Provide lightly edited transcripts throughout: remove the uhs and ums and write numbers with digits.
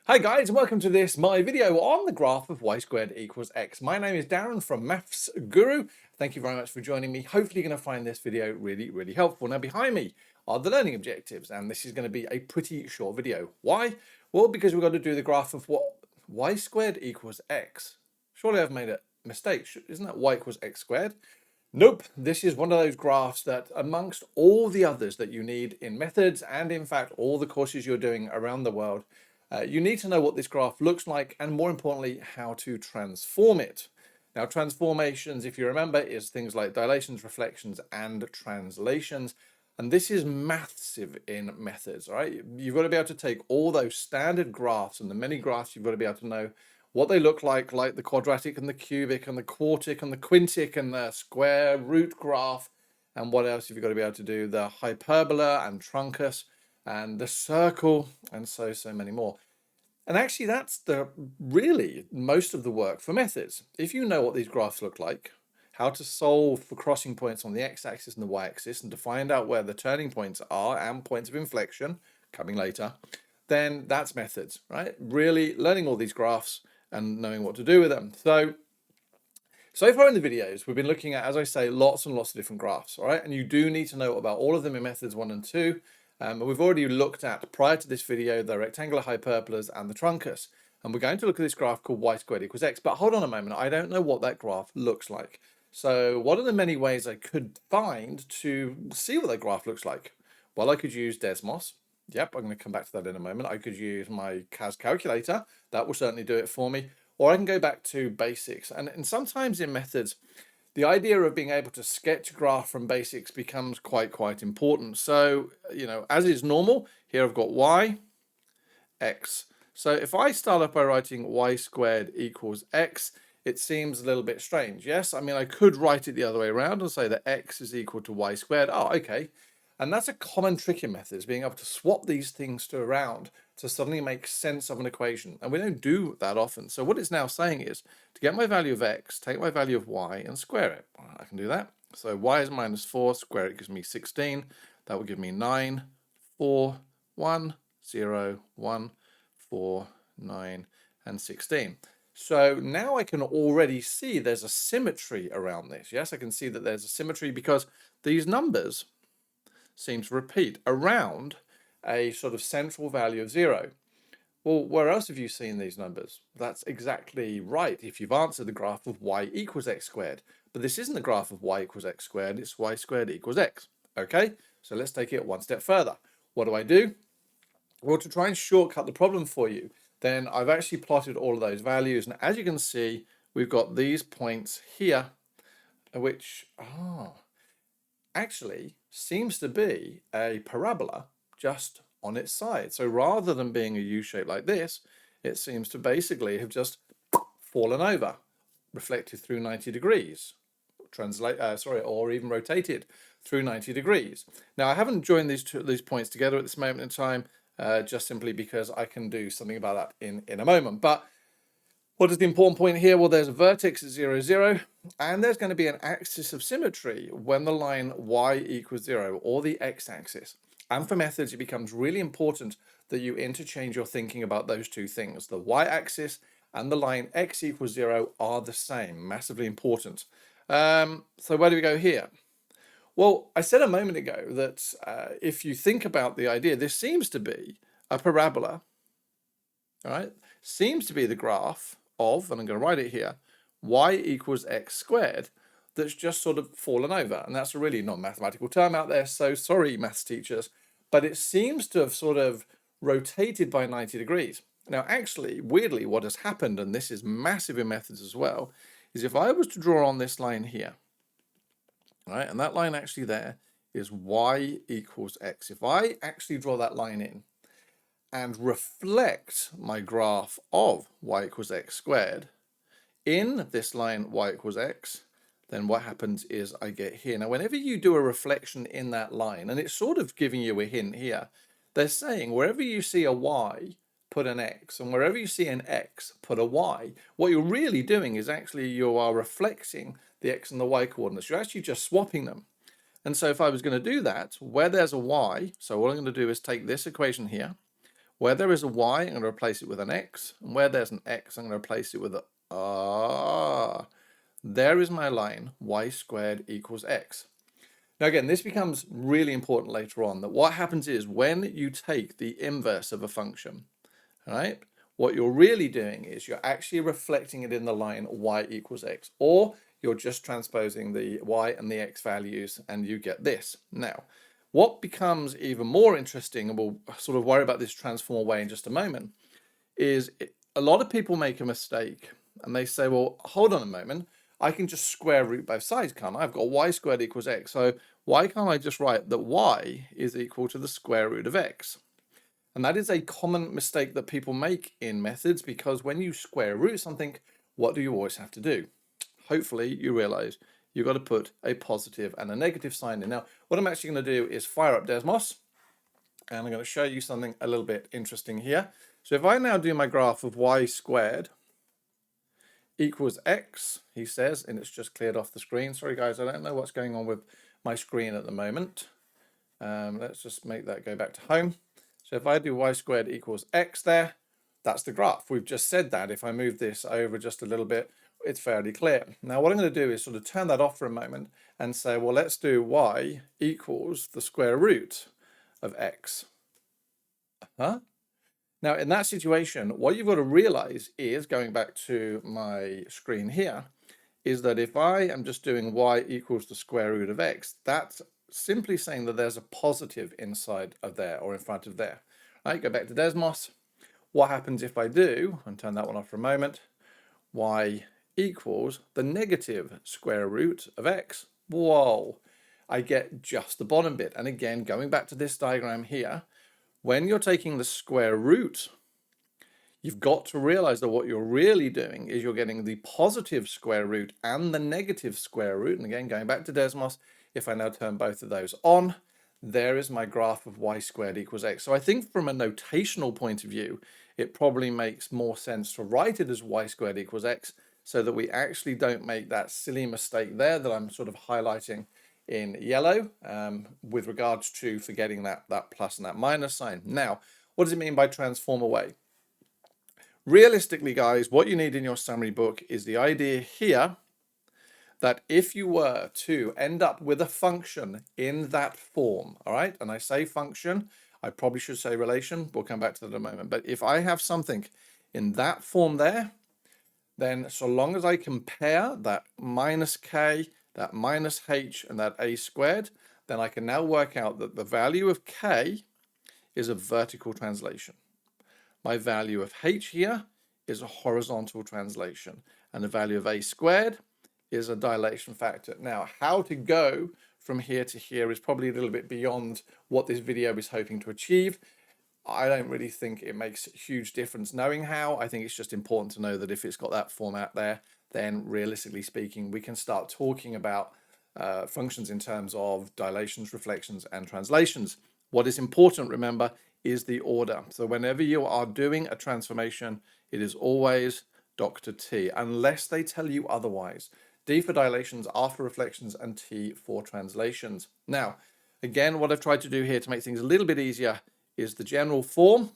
Hi guys, and welcome to my video on the graph of y squared equals x. My name is Darren from Maths Guru. Thank you very much for joining me. Hopefully you're going to find this video really helpful. Now behind me are the learning objectives, and this is going to be a pretty short video. Why? Well, because we've got to do the graph of what y squared equals x. Surely I've made a mistake. Isn't that y equals x squared? Nope, this is one of those graphs that amongst all the others that you need in methods and in fact all the courses you're doing around the world, you need to know what this graph looks like and more importantly, how to transform it. Now, transformations, if you remember, is things like dilations, reflections, and translations. And this is massive in methods, all right? You've got to be able to take all those standard graphs and the many graphs, you've got to be able to know what they look like the quadratic and the cubic and the quartic and the quintic and the square root graph. And what else have you got to be able to do? The hyperbola and truncus and the circle and so many more. And actually that's really most of the work for methods. If you know what these graphs look like, how to solve for crossing points on the x-axis and the y-axis, and to find out where the turning points are and points of inflection, coming later, then that's methods, right? Really learning all these graphs and knowing what to do with them. So far in the videos, we've been looking at, as I say, lots and lots of different graphs, all right? And you do need to know about all of them in methods 1 and 2. And we've already looked at, prior to this video, the rectangular hyperbolas and the truncus. And we're going to look at this graph called y squared equals x. But hold on a moment, I don't know what that graph looks like. So what are the many ways I could find to see what that graph looks like? Well, I could use Desmos. Yep, I'm going to come back to that in a moment. I could use my CAS calculator. That will certainly do it for me. Or I can go back to basics. And sometimes in methods, the idea of being able to sketch a graph from basics becomes quite important. So, as is normal, here I've got y, x. So if I start off by writing y squared equals x, it seems a little bit strange. Yes, I mean, I could write it the other way around and say that x is equal to y squared. Oh, okay. And that's a common trick in methods, being able to swap these things around to suddenly make sense of an equation. And we don't do that often. So what it's now saying is, to get my value of x, take my value of y and square it. I can do that. So y is -4, square it gives me 16. That will give me 9, 4, 1, 0, 1, 4, 9, and 16. So now I can already see there's a symmetry around this. Yes, I can see that there's a symmetry because these numbers seem to repeat around a sort of central value of 0. Well, where else have you seen these numbers? That's exactly right if you've answered the graph of y equals x squared. But this isn't the graph of y equals x squared, it's y squared equals x. Okay, so let's take it one step further. What do? Well, to try and shortcut the problem for you, then I've actually plotted all of those values. And as you can see, we've got these points here, which actually seems to be a parabola just on its side. So rather than being a U shape like this, it seems to basically have just fallen over, reflected through 90 degrees, or even rotated through 90 degrees. Now, I haven't joined these points together at this moment in time, just simply because I can do something about that in a moment. But what is the important point here? Well, there's a vertex at 0, 0, and there's going to be an axis of symmetry when the line y equals 0, or the x-axis. And for methods, it becomes really important that you interchange your thinking about those two things. The y-axis and the line x equals 0 are the same, massively important. So where do we go here? Well, I said a moment ago that if you think about the idea, this seems to be a parabola, all right? Seems to be the graph of, and I'm going to write it here, y equals x squared, that's just sort of fallen over. And that's a really non-mathematical term out there, so sorry, maths teachers, but it seems to have sort of rotated by 90 degrees. Now, actually, weirdly, what has happened, and this is massive in methods as well, is if I was to draw on this line here, right, and that line actually there is y equals x. If I actually draw that line in and reflect my graph of y equals x squared in this line y equals x, then what happens is I get here. Now, whenever you do a reflection in that line, and it's sort of giving you a hint here, they're saying wherever you see a y, put an x, and wherever you see an x, put a y. What you're really doing is actually you are reflecting the x and the y coordinates. You're actually just swapping them. And so if I was going to do that, where there's a y, so what I'm going to do is take this equation here, Where there is a y, I'm going to replace it with an x. And where there's an x, I'm going to replace it with a there is my line, y squared equals x. Now again, this becomes really important later on, that what happens is when you take the inverse of a function, all right, what you're really doing is you're actually reflecting it in the line y equals x, or you're just transposing the y and the x values and you get this. Now, what becomes even more interesting, and we'll sort of worry about this transform away in just a moment, is a lot of people make a mistake and they say, well, hold on a moment, I can just square root both sides, can't I? I've got y squared equals x, so why can't I just write that y is equal to the square root of x? And that is a common mistake that people make in methods, because when you square root something, what do you always have to do? Hopefully you realize you've got to put a positive and a negative sign in. Now, what I'm actually going to do is fire up Desmos, and I'm going to show you something a little bit interesting here. So if I now do my graph of y squared equals x, he says, and it's just cleared off the screen. Sorry guys, I don't know what's going on with my screen at the moment. Let's just make that go back to home. So if I do y squared equals x there, that's the graph. We've just said that. If I move this over just a little bit, it's fairly clear. Now what I'm going to do is sort of turn that off for a moment and say, well, let's do y equals the square root of x. Now in that situation, what you've got to realize is, going back to my screen here, is that if I am just doing y equals the square root of x, that's simply saying that there's a positive inside of there, or in front of there. Right, go back to Desmos. What happens if I do, and turn that one off for a moment, y equals the negative square root of x? Whoa, I get just the bottom bit. And again, going back to this diagram here, when you're taking the square root, you've got to realize that what you're really doing is you're getting the positive square root and the negative square root. And again, going back to Desmos, if I now turn both of those on, there is my graph of y squared equals x. So I think from a notational point of view, it probably makes more sense to write it as y squared equals x, so that we actually don't make that silly mistake there that I'm sort of highlighting in yellow, with regards to forgetting that plus and that minus sign. Now, what does it mean by transform away? Realistically, guys, what you need in your summary book is the idea here that if you were to end up with a function in that form, all right, and I say function, I probably should say relation, we'll come back to that in a moment, but if I have something in that form there, then so long as I compare that minus k, that minus h, and that a squared, then I can now work out that the value of k is a vertical translation. My value of h here is a horizontal translation, and the value of a squared is a dilation factor. Now, how to go from here to here is probably a little bit beyond what this video is hoping to achieve. I don't really think it makes a huge difference knowing how. I think it's just important to know that if it's got that format there, then realistically speaking, we can start talking about functions in terms of dilations, reflections, and translations. What is important, remember, is the order. So whenever you are doing a transformation, it is always Dr. T, unless they tell you otherwise. D for dilations, R for reflections, and T for translations. Now, again, what I've tried to do here to make things a little bit easier is the general form.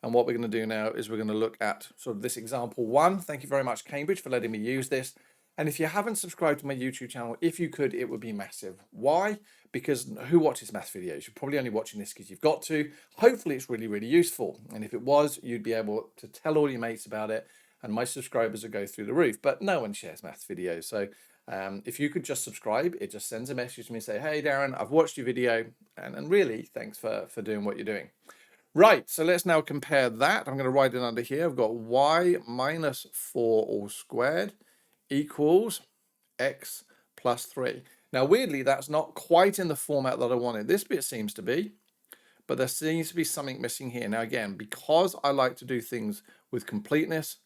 And what we're going to do now is we're going to look at sort of this example one. Thank you very much, Cambridge, for letting me use this. And if you haven't subscribed to my YouTube channel, if you could, it would be massive. Why? Because who watches maths videos? You're probably only watching this because you've got to. Hopefully it's really, really useful. And if it was, you'd be able to tell all your mates about it, and my subscribers would go through the roof. But no one shares maths videos. So if you could just subscribe, it just sends a message to me and say, hey, Darren, I've watched your video. And really, thanks for doing what you're doing. Right, so let's now compare that. I'm going to write it under here. I've got y minus 4 all squared equals x plus 3. Now, weirdly, that's not quite in the format that I wanted. This bit seems to be, but there seems to be something missing here. Now, again, because I like to do things with completeness,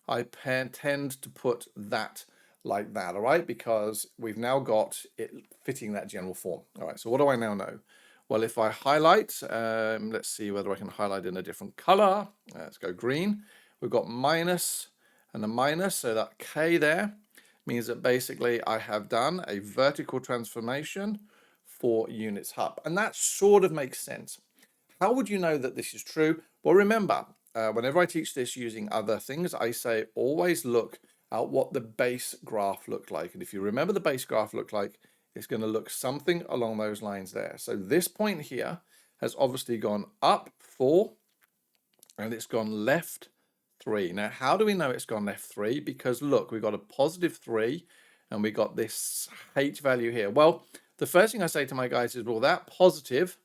I tend to put that like that, all right? Because we've now got it fitting that general form. All right, so what do I now know? Well, if I highlight, let's see whether I can highlight in a different color. Let's go green. We've got minus and a minus, so that k there means that basically I have done a vertical transformation 4 units up. And that sort of makes sense. How would you know that this is true? Well, remember, whenever I teach this using other things, I say always look at what the base graph looked like. And if you remember the base graph looked like, it's going to look something along those lines there. So this point here has obviously gone up 4 and it's gone left 3. Now, how do we know it's gone left 3? Because look, we've got a positive 3 and we got this h value here. Well, the first thing I say to my guys is, well, that positive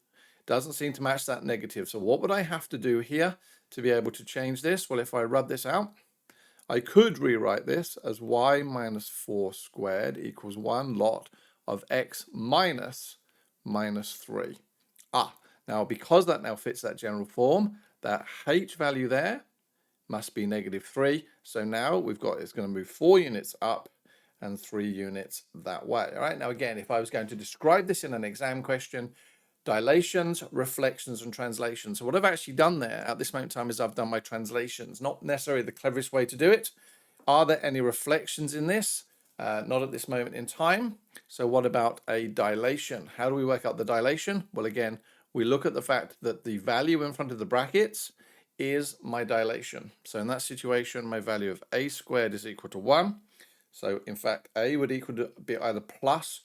doesn't seem to match that negative. So what would I have to do here to be able to change this? Well, if I rub this out, I could rewrite this as y minus 4 squared equals 1 lot of x minus 3. Now because that now fits that general form, that h value there must be negative 3. So now we've got, it's going to move 4 units up and 3 units that way. All right. Now, again, if I was going to describe this in an exam question, dilations, reflections, and translations. So what I've actually done there at this moment in time is I've done my translations, not necessarily the cleverest way to do it. Are there any reflections in this? Not at this moment in time. So what about a dilation? How do we work out the dilation? Well, again, we look at the fact that the value in front of the brackets is my dilation. So in that situation, my value of a squared is equal to 1. So in fact, a would equal to be either plus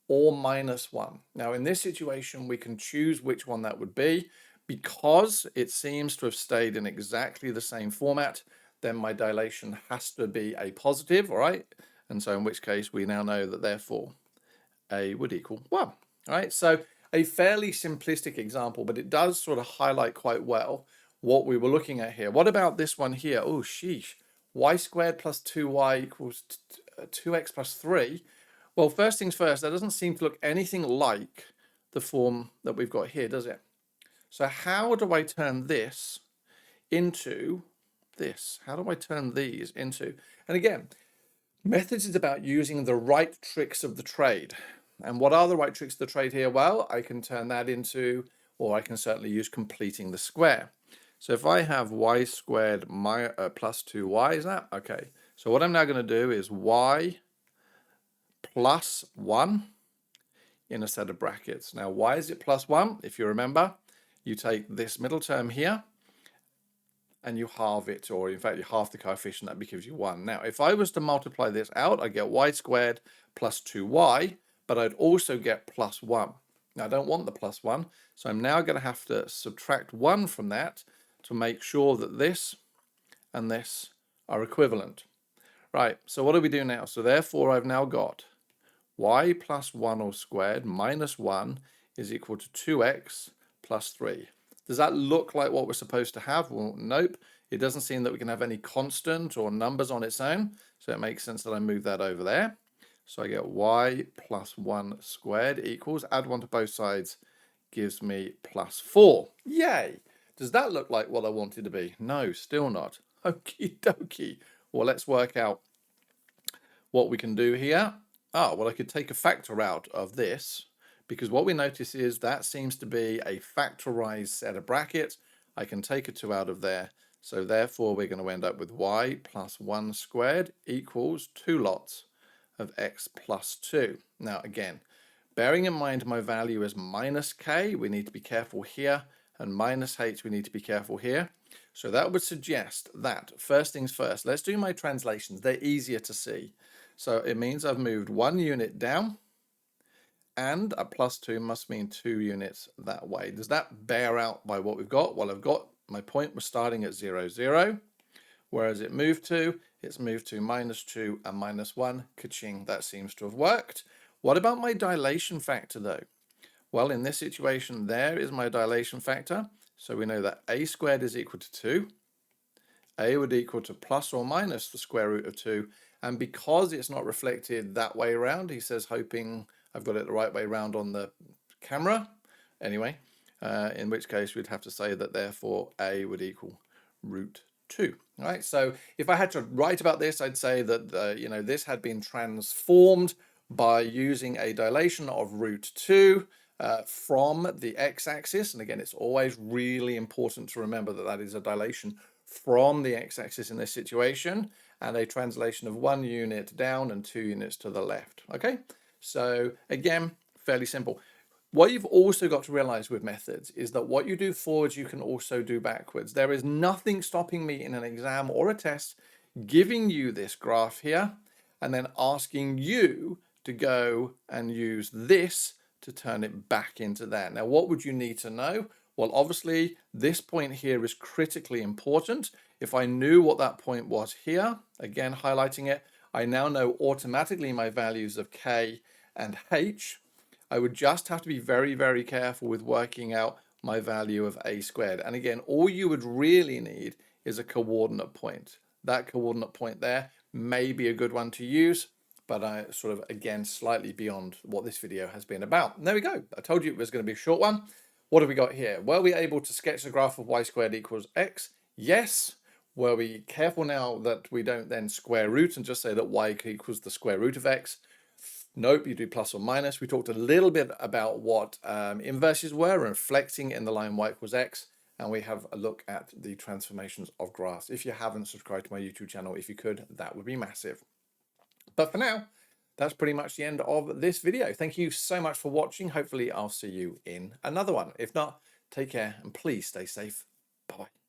or minus 1. Now in this situation, we can choose which one that would be. Because it seems to have stayed in exactly the same format, then my dilation has to be a positive, all right? And so in which case we now know that therefore a would equal 1. All right, so a fairly simplistic example, but it does sort of highlight quite well what we were looking at here. What about this one here? Oh, sheesh. Y squared plus 2y equals 2x plus 3. Well, first things first, that doesn't seem to look anything like the form that we've got here, does it? So how do I turn this into this? How do I turn these into? And again, methods is about using the right tricks of the trade. And what are the right tricks of the trade here? Well, I can turn that into, or I can certainly use completing the square. So if I have y squared plus 2y, is that? Okay. So what I'm now going to do is y plus 1 in a set of brackets. Now, why is it plus 1? If you remember, you take this middle term here and you halve it, or in fact, you halve the coefficient, that gives you 1. Now, if I was to multiply this out, I get y squared plus 2y, but I'd also get plus 1. Now, I don't want the plus 1, so I'm now going to have to subtract 1 from that to make sure that this and this are equivalent. Right, so what do we do now? So therefore, I've now got y plus 1 all squared minus 1 is equal to 2x plus 3. Does that look like what we're supposed to have? Well, nope. It doesn't seem that we can have any constant or numbers on its own, so it makes sense that I move that over there. So I get y plus 1 squared equals, add 1 to both sides, gives me plus 4. Yay! Does that look like what I wanted to be? No, still not. Okie dokie. Well, let's work out what we can do here. Well, I could take a factor out of this, because what we notice is that seems to be a factorized set of brackets. I can take a 2 out of there. So therefore, we're going to end up with y plus 1 squared equals 2 lots of x plus 2. Now, again, bearing in mind my value is minus k, we need to be careful here, and minus h, we need to be careful here. So that would suggest that, first things first, let's do my translations. They're easier to see. So it means I've moved 1 unit down, and a plus 2 must mean 2 units that way. Does that bear out by what we've got? Well, I've got my point was starting at 0, 0. Whereas it's moved to minus 2 and minus 1. Ka-ching, that seems to have worked. What about my dilation factor though? Well, in this situation, there is my dilation factor. So we know that a squared is equal to 2. A would equal to plus or minus the square root of 2. And because it's not reflected that way around, he says, hoping I've got it the right way around on the camera. Anyway, in which case we'd have to say that therefore a would equal root 2. All right, so if I had to write about this, I'd say that this had been transformed by using a dilation of root 2 from the x-axis. And again, it's always really important to remember that that is a dilation from the x-axis in this situation, and a translation of 1 unit down and 2 units to the left. Okay, so again, fairly simple. What you've also got to realize with methods is that what you do forwards, you can also do backwards. There is nothing stopping me in an exam or a test giving you this graph here and then asking you to go and use this to turn it back into that. Now, what would you need to know? Well, obviously, this point here is critically important. If I knew what that point was here, again, highlighting it, I now know automatically my values of K and H. I would just have to be very, very careful with working out my value of A squared. And again, all you would really need is a coordinate point. That coordinate point there may be a good one to use, but I sort of, again, slightly beyond what this video has been about. And there we go. I told you it was going to be a short one. What have we got here? Were we able to sketch the graph of y squared equals x? Yes. Were we careful now that we don't then square root and just say that y equals the square root of x? Nope, you do plus or minus. We talked a little bit about what inverses were and reflecting in the line y equals x. And we have a look at the transformations of graphs. If you haven't subscribed to my YouTube channel, if you could, that would be massive. But for now, that's pretty much the end of this video. Thank you so much for watching. Hopefully I'll see you in another one. If not, take care and please stay safe. Bye-bye.